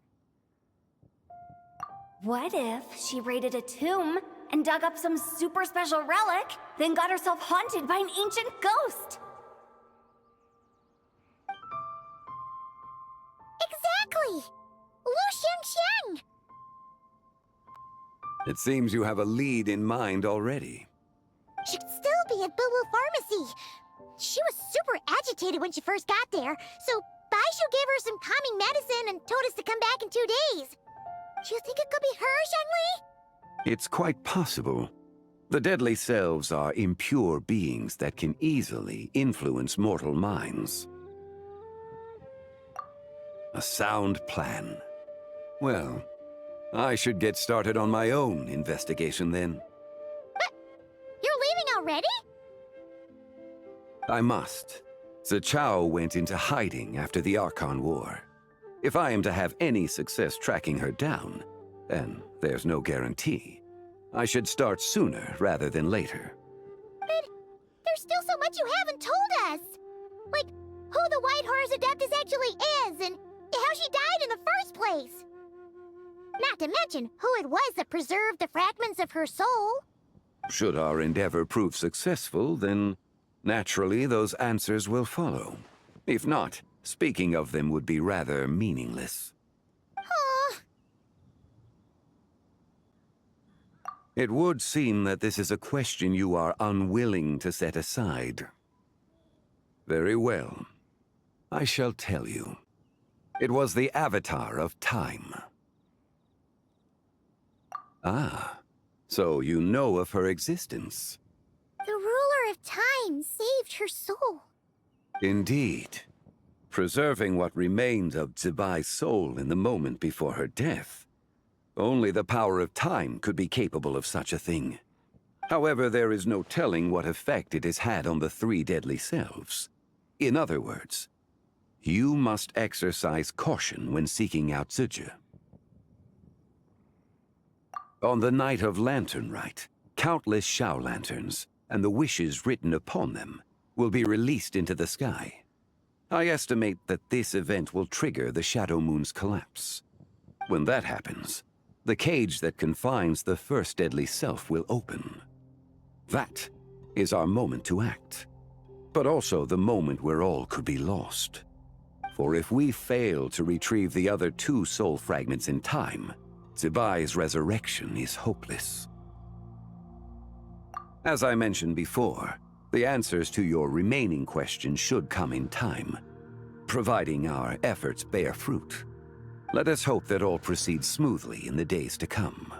What if she raided a tomb and dug up some super special relic, then got herself haunted by an ancient ghost? Exactly! Lu Xiangxiang! It seems you have a lead in mind already. She'd still be at Boo Boo Pharmacy. She was super agitated when she first got there, so Baishu gave her some calming medicine and told us to come back in 2 days. Do you think it could be her, Zhengli? It's quite possible. The deadly selves are impure beings that can easily influence mortal minds. A sound plan. Well, I should get started on my own investigation then. You're leaving already? I must. Zichao went into hiding after the Archon War. If I am to have any success tracking her down, and there's no guarantee, I should start sooner rather than later. But there's still so much you haven't told us! Like, who the White Horse Adeptus actually is, and how she died in the first place! Not to mention who it was that preserved the fragments of her soul. Should our endeavor prove successful, then naturally those answers will follow. If not, speaking of them would be rather meaningless. It would seem that this is a question you are unwilling to set aside. Very well. I shall tell you. It was the Avatar of Time. Ah, so you know of her existence. The ruler of time saved her soul. Indeed. Preserving what remained of Zibai's soul in the moment before her death. Only the power of time could be capable of such a thing. However, there is no telling what effect it has had on the three deadly selves. In other words, you must exercise caution when seeking out Ziji. On the night of Lanternlit, countless Shao lanterns, and the wishes written upon them, will be released into the sky. I estimate that this event will trigger the Shadow Moon's collapse. When that happens, the cage that confines the first deadly self will open. That is our moment to act, but also the moment where all could be lost. For if we fail to retrieve the other two soul fragments in time, Zibai's resurrection is hopeless. As I mentioned before, the answers to your remaining questions should come in time, providing our efforts bear fruit. Let us hope that all proceeds smoothly in the days to come.